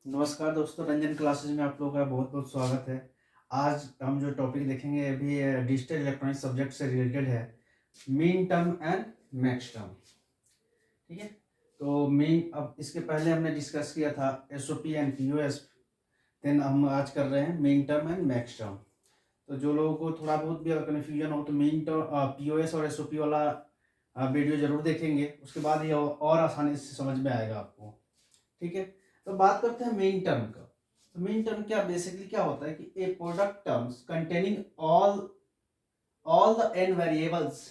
नमस्कार दोस्तों, रंजन क्लासेस में आप लोगों का बहुत बहुत स्वागत है। आज हम जो टॉपिक देखेंगे अभी डिजिटल इलेक्ट्रॉनिक सब्जेक्ट से रिलेटेड है, mean term and max term. ठीक है, तो मीन, अब इसके पहले हमने डिस्कस किया था एसओपी एंड पीओएस, देन हम आज कर रहे हैं mean term and max term. तो जो लोगों को थोड़ा बहुत भी अगर कन्फ्यूजन हो तो मीन टर्म पीओएस और एसओपी वाला वीडियो जरूर देखेंगे, उसके बाद ये और आसानी से समझ में आएगा आपको। ठीक है, तो बात करते हैं मेन टर्म का। तो मेन टर्म क्या बेसिकली क्या होता है कि a product terms containing all the n variables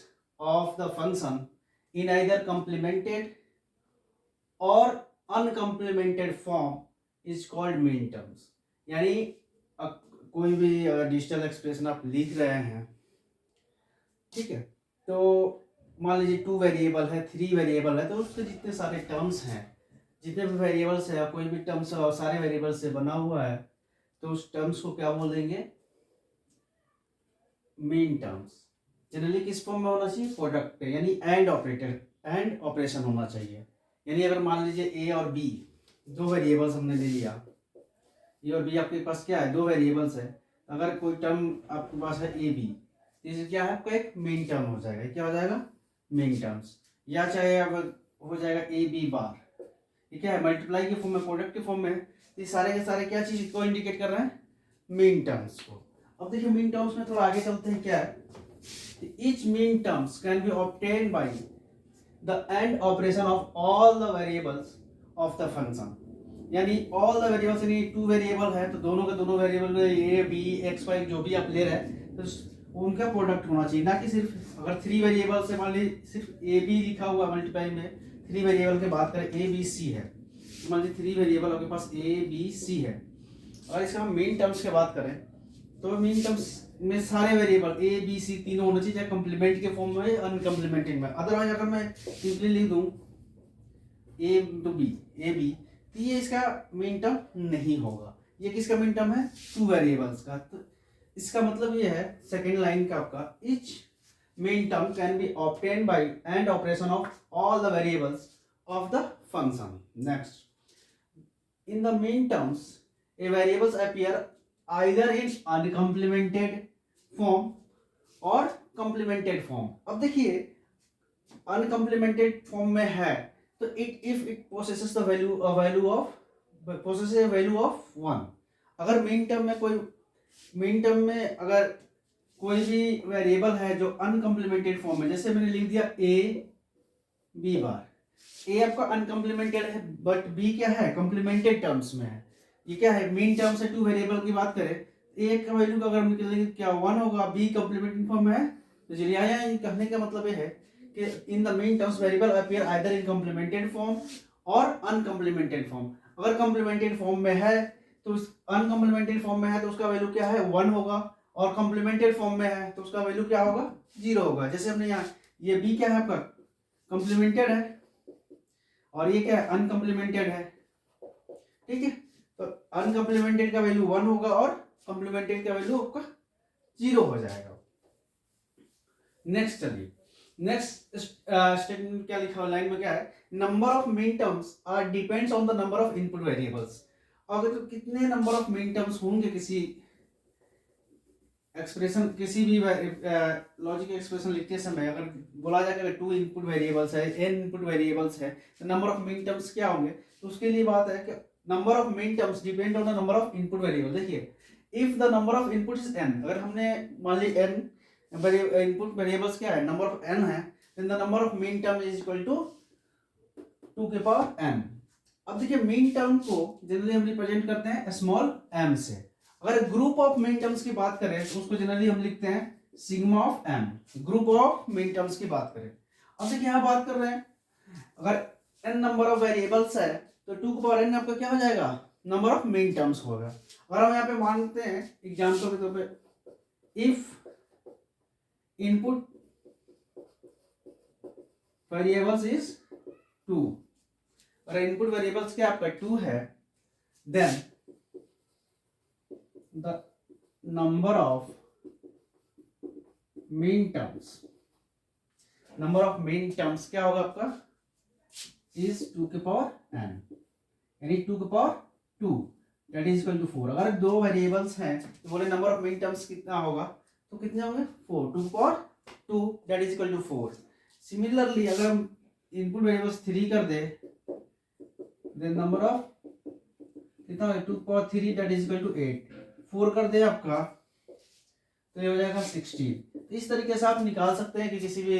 of the function in either complemented or uncomplemented form is called min terms. यानी कोई भी डिजिटल एक्सप्रेशन आप लिख रहे हैं, ठीक है, तो मान लीजिए 2 वेरिएबल है, 3 वेरिएबल है, तो उसके जितने सारे टर्म्स हैं, जितने भी वेरिएबल्स है, कोई भी टर्म्स सारे वेरिएबल्स से बना हुआ है, तो उस टर्म्स को क्या बोलेंगे? Main terms. जनरली किस फॉर्म में होना चाहिए? प्रोडक्ट, यानी एंड ऑपरेटर, एंड ऑपरेशन होना चाहिए। यानी अगर मान लीजिए ए और बी दो वेरिएबल्स हमने ले लिया, ए और बी आपके पास क्या है? दो वेरिएबल्स है। अगर कोई टर्म आपके पास है ए बी, तो क्या है? आपका एक मेन टर्म हो जाएगा। क्या हो जाएगा? Main terms. या चाहे अब हो जाएगा ए बी बार, ठीक है, मल्टीप्लाई के फॉर्म में, प्रोडक्ट के फॉर्म में। तो ये सारे के सारे क्या चीज को इंडिकेट कर रहे हैं? मेन टर्म्स को। अब देखिए मेन टर्म्स में थोड़ा आगे चलते हैं। क्या है? Each main terms can be obtain by the end operation of all the variables of the function. यानी ऑल द वेरिएबल्स, यानी 2 वेरिएबल है तो दोनों के दोनों वेरिएबल में ए बी एक्स वाई जो भी आप ले रहे हैं तो उनका प्रोडक्ट होना चाहिए, ना कि सिर्फ अगर 3 वेरिएबल से मान लीजिए सिर्फ ए बी लिखा हुआ मल्टीप्लाई में, 3 वेरिएबल की बात करें, ए बी सी है, मान लीजिए 3 वेरिएबल आपके पास ए बी सी है, और इसका हम मेन टर्म्स की बात करें तो मेन टर्म्स में सारे वेरिएबल ए बी सी तीनों होना चाहिए, चाहे कंप्लीमेंट के फॉर्म में अनकंप्लीमेंटेड में। अदरवाइज अगर मैं सिंपली लिख दूं ए टू बी, ए बी, तो ये इसका मेन टर्म नहीं होगा। ये किसका मेन टर्म है? 2 वेरिएबल्स का। तो इसका मतलब ये है सेकेंड लाइन का आपका, etch main term can B obtain bye and operation of all the variables of the function. Next, in the main terms a variables appear either in uncomplemented form or complemented form। अब देखिए अनकम्प्लीमेंटेड form में है तो it possesses the value of, possesses a value of 1। अगर main term में कोई, main term में अगर कोई भी वेरिएबल है जो अनकम्प्लीमेंटेड फॉर्म में, जैसे मैंने लिख दिया ए बी बार, ए आपका अनकम्प्लीमेंटेड है बट बी क्या है? कंप्लीमेंटेड टर्म्स में है। ये क्या है? मेन टर्म से 2 वेरिएबल की बात करें, ए का वैल्यू का अगर हम निकालेंगे क्या 1 होगा, बी कंप्लीमेंटेड फॉर्म में है। तो चलिए आया, ये कहने का मतलब ये है कि in the main terms variable appear either in complemented form और अनकम्प्लीमेंटेड फॉर्म। अगर कंप्लीमेंटेड फॉर्म में है तो अनकम्प्लीमेंटेड फॉर्म में है तो उसका वैल्यू क्या है? 1 होगा, और कंप्लीमेंटेड फॉर्म में है तो उसका वैल्यू क्या होगा? 0 होगा। जैसे हमने यहाँ, ये बी क्या है आपका? कंप्लीमेंटेड है, और ये क्या है? अनकम्प्लीमेंटेड है। ठीक है, तो अनकम्प्लीमेंटेड का वैल्यू 1 होगा और कंप्लीमेंटेड का वैल्यू आपका 0 हो जाएगा। नेक्स्ट चलिए, नेक्स्ट स्टेटमेंट क्या लिखा हुआ लाइन में? क्या है? Number of min terms are depends on the number of input variables. अगर तो कितने नंबर ऑफ मेन टर्म्स होंगे किसी एक्सप्रेशन, किसी भी लॉजिक एक्सप्रेशन लिखते समय, अगर बोला जाए कि 2 इनपुट वेरिएबल्स है, n इनपुट वेरिएबल्स है, तो नंबर ऑफ मेन टर्म्स क्या होंगे? तो उसके लिए बात है कि number of min terms depend on the number of input variable. देखिए if the number of input is n, अगर हमने मान ली n इनपुट वेरिएबल्स क्या है? नंबर ऑफ n है, then the number of min term is equal to 2 के power n। अब देखिए मेन टर्म को जनरली हम रिप्रेजेंट करते हैं स्मॉल m से। अगर ग्रुप ऑफ मेन टर्म्स की बात करें तो उसको जनरली हम लिखते हैं sigma of m। Group of min terms की बात करें, अब देखिए यहाँ बात कर रहे हैं अगर n नंबर ऑफ वेरिएबल्स है तो 2 के पावर n आपका क्या हो जाएगा? नंबर ऑफ मेन टर्म्स होगा। अगर हम यहाँ पे मानते हैं एग्जाम्पल के तौर पे, इफ इनपुट वेरिएबल्स इज 2, अगर इनपुट वेरिएबल्स क्या आपका 2 है, then the number of min terms, number of min terms क्या होगा आपका? इज 2 के पावर n, यानी 2 के power 2 that is equal to 4। अगर दो वेरिएबल्स हैं तो बोले नंबर ऑफ मिन टर्म्स कितना होगा, तो कितने होंगे 4, 2 power 2 that is equal to 4। Similarly अगर हम इनपुट वेरिएबल्स 3 कर दे देन नंबर ऑफ कितना होगा 2 power 3 that is equal to 8। 4 कर दे आपका तो ये हो जाएगा 16। इस तरीके से आप निकाल सकते हैं कि किसी भी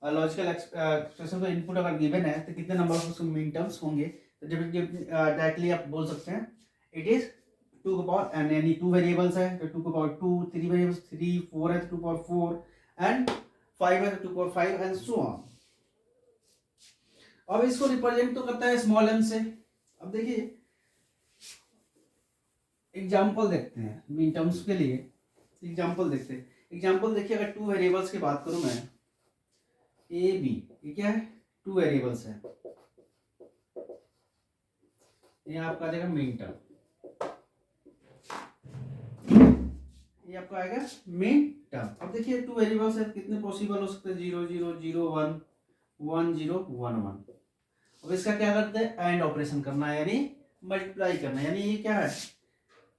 लॉजिकल एक्सप्रेशन का इनपुट अगर गिवन है तो कितने नंबर ऑफ मिन टर्म्स होंगे, तो डायरेक्टली आप बोल सकते हैं इट इज 2 का पावर n, यानी 2 वेरिएबल्स है तो 2 का पावर 2, 3 वेरिएबल्स 3, 4 है तो 2 पावर 4 एंड 5 है तो 2 पावर 5 एंड सो ऑन। अब इसको रिप्रेजेंट तो करता है स्मॉल m से। अब देखिए एग्जांपल देखते हैं मिन टर्म्स के लिए। एग्जांपल देखते हैं, एग्जांपल देखिए अगर 2 वेरिएबल्स की बात करूं मैं ए बी, ये क्या है 2 वेरिएबल्स है, ये आपका आ जाएगा मिन टर्म, ये आपका आएगा मिन टर्म। अब देखिए 2 वेरिएबल्स है कितने पॉसिबल हो सकते हैं 0 0 0 1 1 0 1 1। अब इसका क्या करते हैं एंड ऑपरेशन करना है यानी मल्टीप्लाई करना है, यानी ये क्या है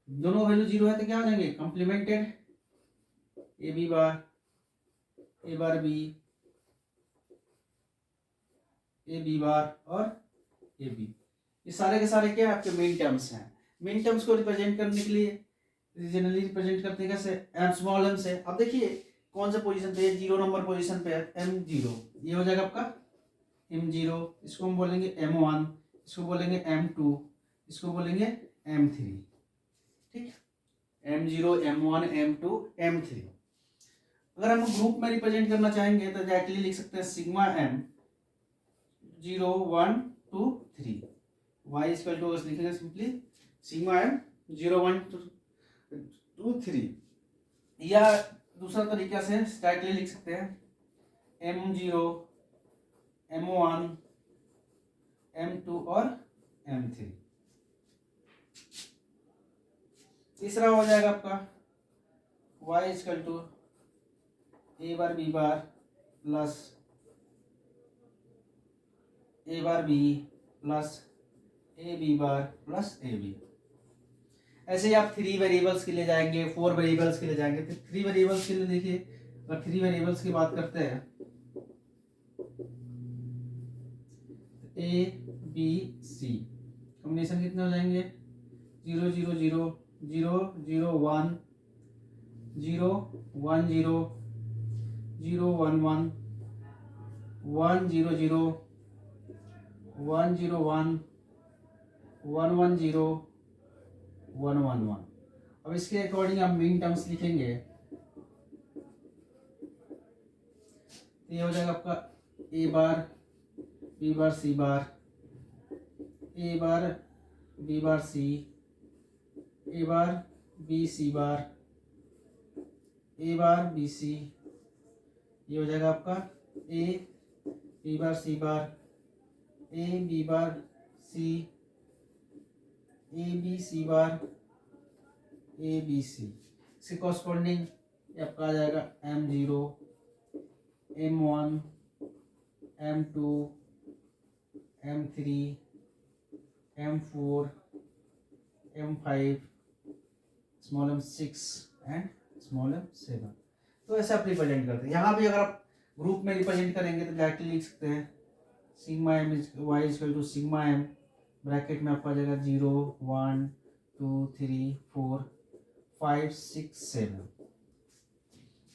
दोनों वैल्यू 0 है तो क्या हो जाएंगे complemented A B bar B A B bar और ए बी, ये सारे के सारे क्या है आपके मिन टर्म्स हैं। मिन टर्म्स को रिप्रेजेंट करने के लिए जनरली रिप्रेजेंट करते हैं कैसे एम स्मॉल एम से। अब देखिए कौन से पोजीशन पे है 0 नंबर पोजीशन पे है m0, ये हो जाएगा आपका m0, इसको हम बोलेंगे m1, इसको बोलेंगे m2, इसको बोलेंगे m3, ठीक है m0 m1 m2 m3। अगर हम ग्रुप में रिप्रेजेंट करना चाहेंगे तो डायरेक्टली लिख सकते हैं sigma m 0 1 2 3 y equal to लिखेंगे सिंपली सिग्मा m 0 1 2 3, या दूसरा तरीका से डायरेक्टली लिख सकते हैं m0 m1 m2 और m3। तीसरा हो जाएगा आपका y equal to A bar B bar plus A bar B plus A B bar plus A B. ऐसे ही आप 3 वेरिएबल्स के लिए जाएंगे, 4 वेरिएबल्स के लिए जाएंगे। तो 3 वेरिएबल्स के लिए देखिए अगर 3 वेरिएबल्स की बात करते हैं ए बी सी कॉम्बिनेशन कितने हो जाएंगे 0 0 0 0 0 1 0 1 0 0 1 1 1 0 0 1 0 1 1 1 0 1 1 1। अब इसके अकॉर्डिंग आप मिन टर्म्स लिखेंगे, ये हो जाएगा आपका A bar B bar C bar A bar B bar C A bar B C bar A bar B C, ये हो जाएगा आपका A B bar C bar A B bar C A B C bar A B C. इसके corresponding आपका आ जाएगा m0 m1 m2 m3 m4 m5 small m6 and small m7। तो ऐसे आप रिप्रेजेंट करते हैं। यहाँ भी अगर आप ग्रुप में रिप्रेजेंट करेंगे तो डायरेक्टली लिख सकते हैं sigma m y equal to sigma m bracket में आपका आ जाएगा 0 1 2 3 4 5 6 7।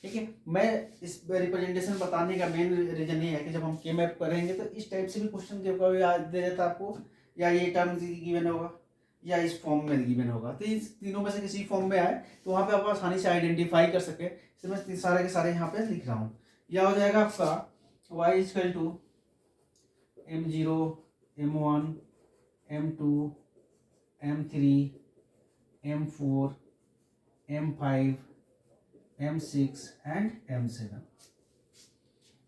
ठीक है, मैं इस रिप्रेजेंटेशन बताने का मेन रीजन ये है कि जब हम के मैप करेंगे तो इस टाइप से भी क्वेश्चन के याद दे देता आपको, या ये टर्म गिवन होगा या इस फॉर्म में गिवन होगा, तो इस तीनों में से किसी फॉर्म में आए तो वहाँ पे आप आसानी से आइडेंटिफाई कर सके। इसलिए मैं सारे के सारे यहाँ पे लिख रहा हूँ। यह हो जाएगा आपका y equal to m0 m1 m2 m3 m4 m5 m6 and m7।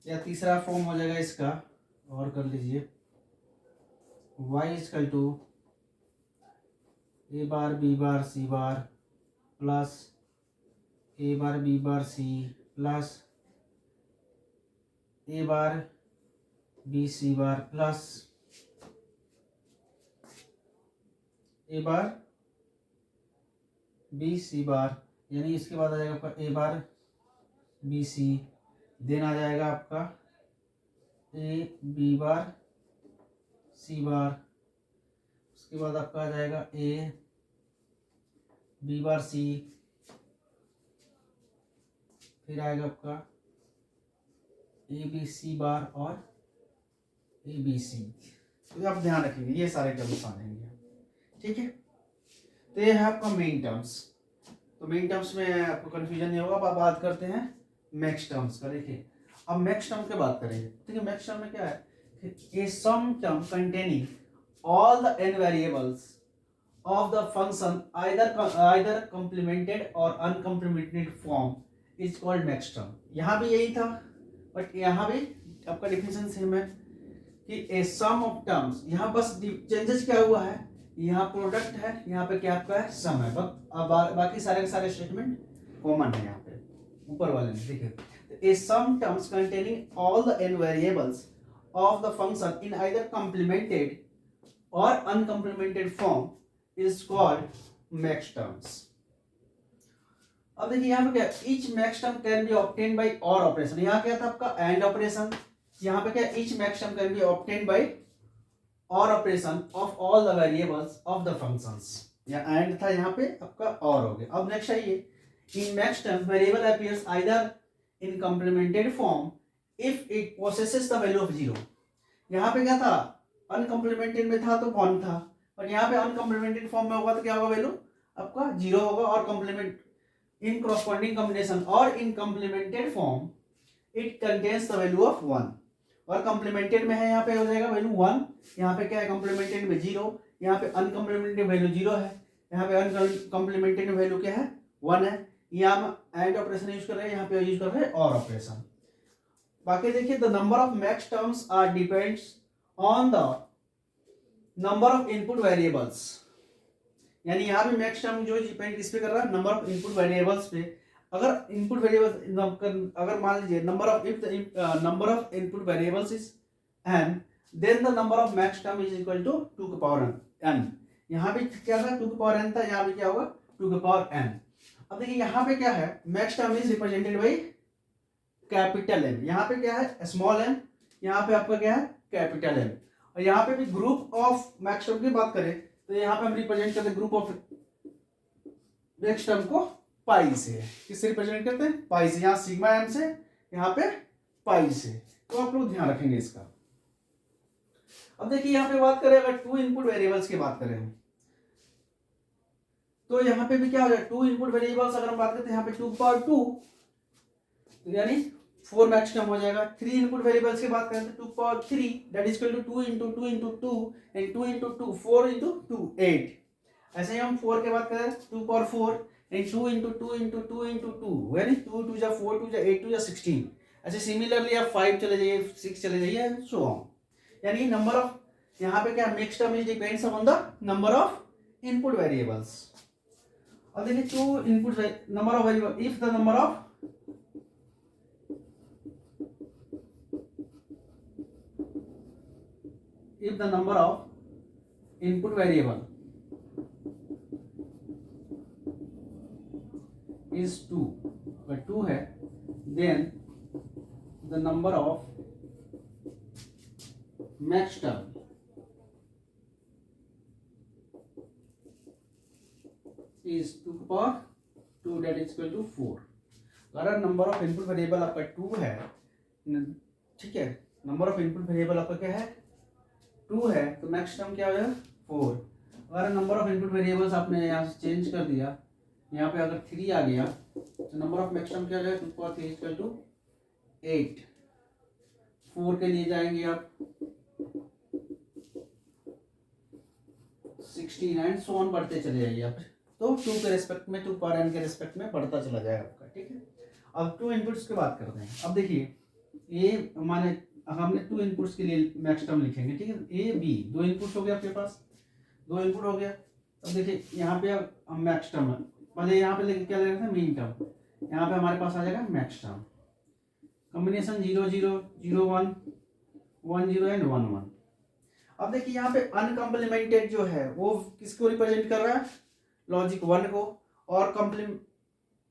या तीसरा फॉर्म हो जाएगा इसका, और कर लीजिए y equal to A bar B bar C bar plus A bar B bar C plus A bar B C bar plus A bar B C bar, यानी इसके बाद आ जाएगा आपका A bar B C, then आ जाएगा आपका A B bar C बार, उसके बाद आपका आ जाएगा ए बी बार सी, फिर आएगा आपका ए बी सी बार और ए बी सी। तो आप ध्यान रखेंगे ये सारे टर्म्स आ जाएंगे, ठीक है। तो ये है आपका मेन टर्म्स। तो मेन टर्म्स में आपको कंफ्यूजन नहीं होगा। अब आप बात करते हैं मैक्स टर्म्स का। देखिए अब मैक्स टर्म की बात करेंगे। देखिए मैक्स टर्म में क्या है, a sum term containing all the n variables of the function either complemented or uncomplemented form is called max term. यहाँ भी यही था, बट यहाँ भी आपका डिफिनेशन सेम है कि ए सम ऑफ टर्म्स। यहाँ बस चेंजेस क्या हुआ है, यहाँ प्रोडक्ट है, यहाँ पे क्या आपका है सम है, बस बाकी सारे के सारे स्टेटमेंट कॉमन है यहाँ पे ऊपर वाले में। देखिए a sum terms containing all the n variables of the function in either complemented or uncomplemented form is called max terms. अब देखिए यहाँ पे क्या, each max term can be obtained by or operation. यहाँ क्या था आपका एंड ऑपरेशन, यहाँ पे क्या each max term can be obtained by or operation of all the variables of the functions. या एंड था यहाँ पे आपका और हो गया। अब नेक्स्ट आइए, in max term variable appears either in complemented form if it possesses the value of 0। यहाँ पे क्या था, अनकॉम्प्लीमेंटेड में था तो 1 था, और यहाँ पे अनकॉम्प्लीमेंटेड फॉर्म में होगा तो क्या होगा, वैल्यू आपका 0 होगा। और कॉम्प्लीमेंट इन corresponding combination और इन complemented form it contains the value of 1। और complemented में है यहाँ पे हो जाएगा वैल्यू 1, यहाँ पे क्या है complemented में 0, यहाँ पे uncomplimented वैल्यू 0 है, यहाँ पे uncomplimented वैल्यू क्या है 1 है। यहाँ हम एंड ऑपरेशन यूज कर रहे हैं, यहाँ पे यूज कर रहे हैं और ऑपरेशन। बाकी देखिए the number of max terms are depends on the number of input variables. यानी यहाँ भी मैक्स टर्म जो डिपेंड किस पे कर रहा है, नंबर ऑफ इनपुट वेरिएबल्स पे। अगर इनपुट वेरिएबल्स अगर मान लीजिए number of number of input variables is n, then the number of max term is equal to 2 की पावर n। यहाँ भी क्या था 2 की पावर n था, यहाँ भी क्या होगा 2 की पावर n। अब देखिए यहाँ पे क्या है, max term is represented by capital M। यहाँ पे क्या है स्मॉल m, यहाँ पे आपका क्या है कैपिटल M। और यहाँ पे भी ग्रुप ऑफ मैक्स टर्म की बात करें तो यहाँ पे हम रिप्रेजेंट करते हैं ग्रुप ऑफ मैक्स टर्म को पाई से। किससे रिप्रेजेंट करते हैं, पाई से। यहाँ सिग्मा एम से, यहाँ पे पाई से। तो आप लोग ध्यान रखेंगे इसका। अब देखिए यहाँ पे बात करें अगर 2 इनपुट वेरिएबल्स की बात करें हम, तो यहाँ पे भी क्या हो जाए 2 इनपुट वेरिएबल्स अगर हम बात करते हैं यहाँ पे 2 पावर 2, तो यानी 4 मैक्स टर्म हो जाएगा। 3 इनपुट वेरिएबल्स की बात करें तो 2 power 3 that is equal to 2 into 2 into 2 and 2 into 2 4 into 2 8। ऐसे ही हम 4 के बात करें 2 power 4 and 2 into 2 into 2 into 2 यानी 2 2 जा 4 2 जा 8 2 जा 16। ऐसे सिमिलरली आप 5 चले जाइए 6 चले जाइए एंड सो ऑन। यानी नंबर ऑफ यहाँ पे क्या mix term is depends on the number of input variables. और देखिए 2 input number of variable if the number of if the number of input variable is 2, but 2 है, then the number of max term is 2 की power 2 that is equal to 4। अगर number of input variable आपका 2 है, ठीक है, number of input variable आपका क्या है 2 है, तो मैक्स टर्म क्या हो जाएगा 4। अगर नंबर ऑफ इनपुट वेरिएबल्स आपने यहाँ से चेंज कर दिया, यहाँ पे अगर 3 आ गया तो नंबर ऑफ मैक्स टर्म क्या हो जाएगा 2 पावर 3 इक्वल टू 8। 4 के लिए जाएंगे आप 16 एंड सो ऑन बढ़ते चले जाइए आप। तो 2 के रेस्पेक्ट में 2 पावर n के रेस्पेक्ट में बढ़ता चला जाएगा आपका, ठीक है। अब 2 इनपुट्स की बात करते हैं। अब देखिए ये माने हमने 2 इनपुट्स के लिए मैक्स टर्म लिखेंगे, ठीक है। ए बी 2 इनपुट्स हो गया आपके पास, 2 इनपुट हो गया। अब देखिए यहाँ पे हम मैक्स टर्म पहले यहाँ पे लेके क्या ले रहे थे मीन टर्म, यहाँ पे हमारे पास आ जाएगा मैक्स टर्म कॉम्बिनेशन 0 0 0 1 1 0 एंड 1 1। अब देखिए यहाँ पे अनकम्प्लीमेंटेड जो है वो किसको रिप्रेजेंट कर रहा है, लॉजिक 1 को, और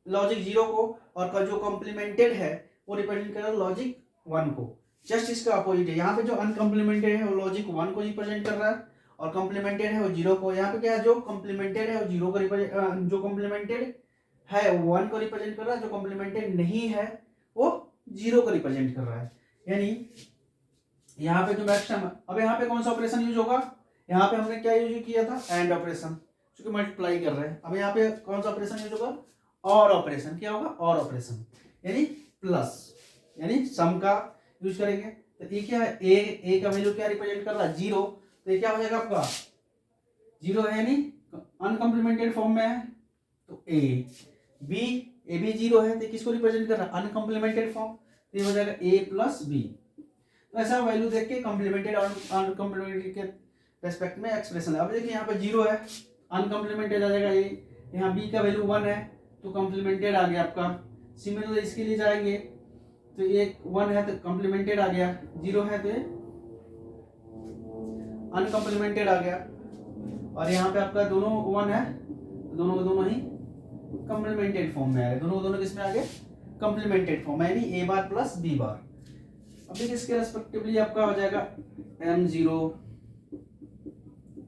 लॉजिक 0 को, और जो कॉम्प्लीमेंटेड है वो रिप्रेजेंट कर रहा है लॉजिक 1 को। जस्ट इसका अपोजिट है, यहाँ पे जो अनकम्प्लीमेंटेड है वो लॉजिक 1 को रिप्रेजेंट कर रहा है और कॉम्प्लीमेंटेड है वो 0 को। यहाँ पे क्या है, जो कॉम्प्लीमेंटेड है वो 0 को रिप्रेजेंट, जो कॉम्प्लीमेंटेड है वो 1 को रिप्रेजेंट कर रहा है, जो कॉम्प्लीमेंटेड नहीं है वो 0 को रिप्रेजेंट कर रहा है। यानी यहाँ पे जो मैक्सिमम, अब यहाँ पे कौन सा ऑपरेशन यूज होगा, यहाँ पे हमने क्या यूज किया था, एंड ऑपरेशन, क्योंकि मल्टीप्लाई कर रहे हैं। अब यहाँ पे कौन सा ऑपरेशन यूज होगा, और ऑपरेशन। क्या होगा, और ऑपरेशन, यानी प्लस, यानी सम का यूज करेंगे। तो ये क्या है, ए का वैल्यू क्या रिप्रेजेंट कर रहा है, 0, तो ये क्या हो जाएगा आपका 0 है, यानी अनकम्प्लीमेंटेड फॉर्म में है, तो ए भी 0 है, तो किसको रिप्रेजेंट कर रहा है, अनकम्प्लीमेंटेड फॉर्म, तो ये हो जाएगा ए प्लस बी। तो ऐसा वैल्यू देख के कॉम्प्लीमेंटेड और अनकम्प्लीमेंटेड के रेस्पेक्ट में एक्सप्रेशन है। अब देखिए यहाँ पे 0 है, अनकम्प्लीमेंटेड आ जाएगा ये, यहाँ बी का वैल्यू 1 है तो कॉम्प्लीमेंटेड आ गया आपका। सिमिलरली इसके लिए जाएंगे तो ये 1 है तो कॉम्प्लीमेंटेड आ गया, 0 है तो ये अनकम्प्लीमेंटेड आ गया, और यहाँ पे आपका दोनों 1 है तो दोनों को दोनों ही कॉम्प्लीमेंटेड फॉर्म में आ गए, दोनों को दोनों किस में आ गए, कॉम्प्लीमेंटेड फॉर्म में, यानी ए बार प्लस बी बार। अब देखिए इसके रेस्पेक्टिवली आपका हो जाएगा m0,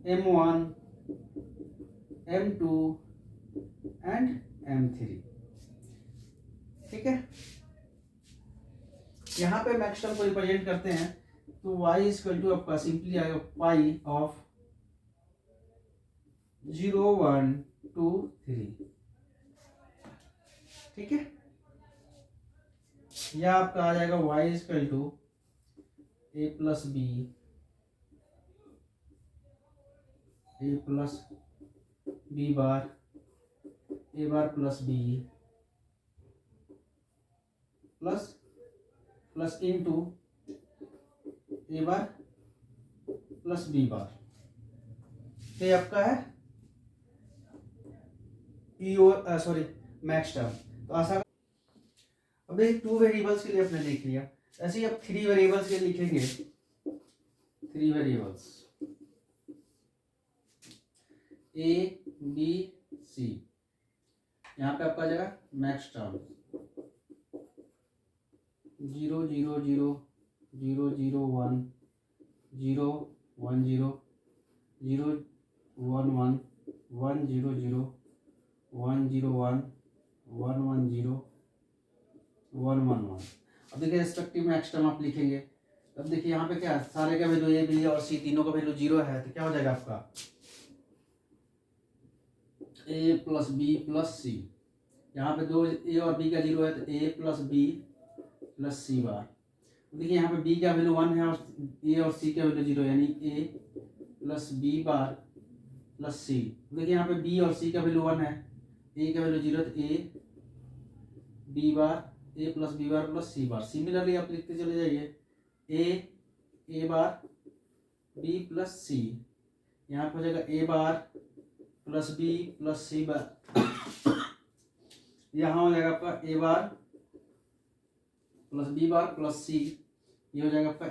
m1, m2 and m3। ठीक है, यहाँ पे मैक्सटर्म को रिप्रेजेंट करते हैं तो y इक्वल टू आपका सिंपली आएगा पाई ऑफ 0, 1, 2, 3। ठीक है, या आपका आ जाएगा y equal to a plus B, a plus B bar, a bar plus B plus into a bar plus B bar. तो ये आपका है सॉरी मैक्स टर्म। तो आशा, अब देखिए 2 वेरिएबल्स के लिए आपने लिख लिया, ऐसे ही आप 3 वेरिएबल्स के लिए लिखेंगे, 3 वेरिएबल्स ए बी सी, यहाँ पे आपका आ जाएगा मैक्स टर्म 0, 0, 0, 0, 0, 1, 0, 1, 0, 0, 1, 1, 1, 0, 0, 1, 0, 1, 1, 1, 0, 1, 1, 1। अब देखिए रेस्पेक्टिव मैक्स टर्म आप लिखेंगे, अब देखिए यहाँ पे क्या है, सारे का वैल्यू ए बी और सी तीनों का वैल्यू 0 है, तो क्या हो जाएगा आपका ए प्लस बी प्लस सी। यहाँ पे दो ए और बी का 0 है तो ए प्लस बी प्लस सी बार। देखिए यहाँ पे बी का वैल्यू 1 है और ए और सी का वैल्यू 0, यानी ए प्लस बी बार प्लस सी। देखिए यहाँ पे बी और सी का वैल्यू 1 है, ए का वैल्यू 0, तो A B bar, A plus B bar plus C bar. Similarly आप लिखते चले जाइए ए बार बी प्लस सी, यहाँ पे हो जाएगा ए bar plus B plus C बार, यहाँ हो जाएगा आपका A bar plus B bar plus सी, ये हो जाएगा आपका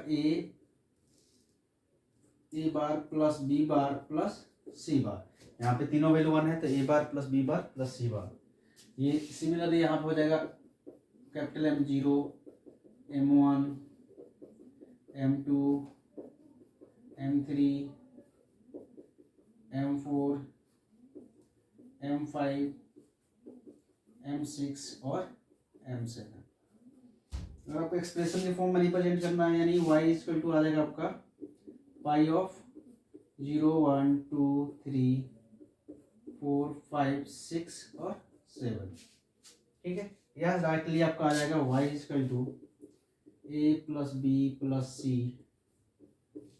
A bar plus B bar plus C बार। यहाँ पे तीनों वैल्यू 1 है तो ए bar plus B bar plus C बार। ये सिमिलरली यहाँ पे हो जाएगा capital M0, M1, M2, M3, M4, M5, M6 और M7। अगर आपको एक्सप्रेशन के फॉर्म में रिप्रेजेंट करना है, यानी y इक्वल टू आ जाएगा आपका पाई ऑफ 0, 1, 2, 3, 4, 5, 6 और 7। ठीक है, या डायरेक्टली आपका आ जाएगा y equal to A plus B plus C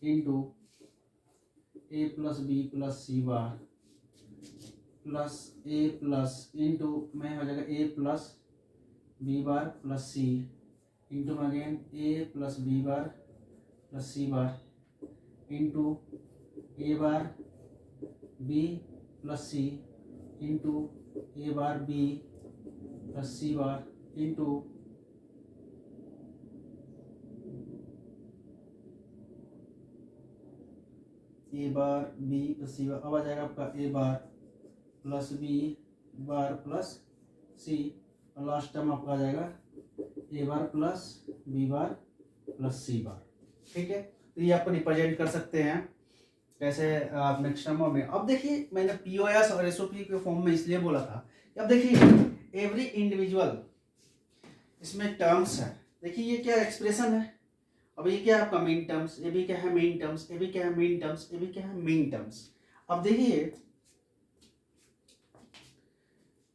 into A plus B plus C bar plus A plus into में हो जाएगा A plus B bar plus C into में again A plus B bar plus C bar into A bar B plus C into A bar B plus C bar into A bar B plus C bar, अब आ जाएगा आपका A bar plus B bar plus सी, और last term आपका आ जाएगा ए bar plus B bar plus C बार। ठीक है, तो ये आप रिप्रेजेंट कर सकते हैं कैसे नेक्स्ट टर्म में। अब देखिए मैंने पीओएस और एसओपी के फॉर्म में इसलिए बोला था, अब देखिए एवरी इंडिविजुअल इसमें टर्म्स है। देखिए ये क्या एक्सप्रेशन है, अब ये क्या है आपका मेन टर्म्स, ये भी क्या है मेन टर्म्स, ये भी क्या है मेन टर्म्स, ये भी क्या है मेन टर्म्स। अब देखिए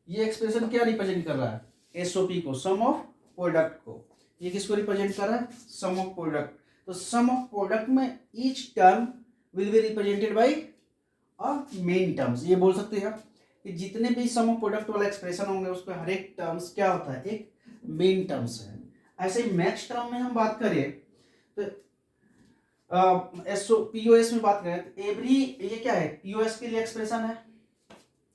ये एक्सप्रेशन क्या रिप्रेजेंट कर रहा है, एसओपी को, सम ऑफ प्रोडक्ट को। ये किसको रिप्रेजेंट कर रहा है, सम ऑफ प्रोडक्ट। तो सम ऑफ प्रोडक्ट में each term will be represented by a min terms. ये बोल सकते हैं आप कि जितने भी सम ऑफ प्रोडक्ट वाला एक्सप्रेशन होंगे उसके हर एक टर्म्स क्या होता है, एक मेन टर्म्स है। ऐसे ही मैक्स टर्म में हम बात करें तो एसओ पीओएस में बात करें तो एवरी, ये क्या है पीओएस के लिए एक्सप्रेशन है,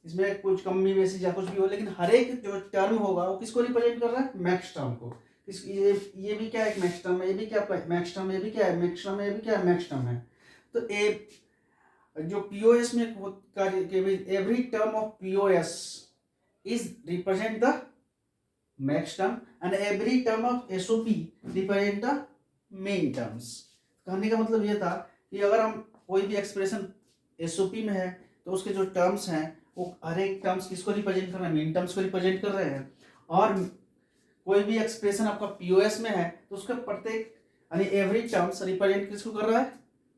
इसमें कुछ कमी बेसी या कुछ भी हो, लेकिन हर एक जो टर्म होगा वो किसको रिप्रेजेंट कर रहा है, मैक्स टर्म को। ये भी क्या है, एक मैक्स टर्म है, ये भी क्या मैक्स टर्म है, ये भी क्या है मैक्स टर्म है, ये भी क्या है मैक्स टर्म है। तो जो पीओएस में every term of POS is represent the max term and every term of SOP represent the main terms. कहने का मतलब ये था कि अगर हम कोई भी एक्सप्रेशन एसओपी में है तो उसके जो टर्म्स हैं वो हर एक टर्म्स किसको रिप्रेजेंट कर रहे हैं, मेन टर्म्स को रिप्रेजेंट कर रहे हैं। और कोई भी एक्सप्रेशन आपका पीओएस में है तो उसका प्रत्येक यानी एवरी टर्म्स रिप्रेजेंट किसको कर रहा है,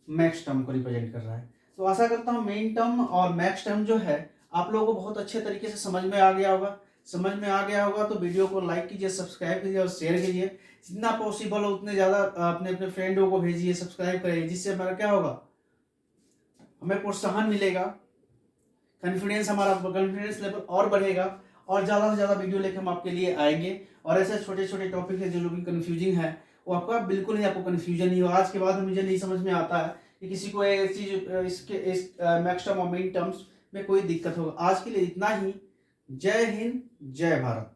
मैक्स टर्म को रिप्रेजेंट कर रहा है। तो आशा करता हूँ मेन टर्म और मैक्स टर्म जो है आप लोगों को बहुत अच्छे तरीके से समझ में आ गया होगा। समझ में आ गया होगा तो वीडियो को लाइक कीजिए, सब्सक्राइब कीजिए और शेयर कीजिए, जितना पॉसिबल हो उतने ज़्यादा अपने अपने फ्रेंडों को भेजिए, सब्सक्राइब करिए, जिससे हमारा क्या होगा, हमें प्रोत्साहन मिलेगा, हमारा कॉन्फिडेंस लेवल और बढ़ेगा और ज़्यादा से ज़्यादा वीडियो लेकर हम आपके लिए आएंगे। और ऐसे छोटे छोटे टॉपिक है जो भी कन्फ्यूजिंग है वो आपका बिल्कुल ही आपको कन्फ्यूजन नहीं हो। आज के बाद मुझे नहीं समझ में आता है कि किसी को एक चीज इसके इस मैक्स टर्म और मेन टर्म्स में कोई दिक्कत होगा। आज के लिए इतना ही। जय हिंद, जय भारत।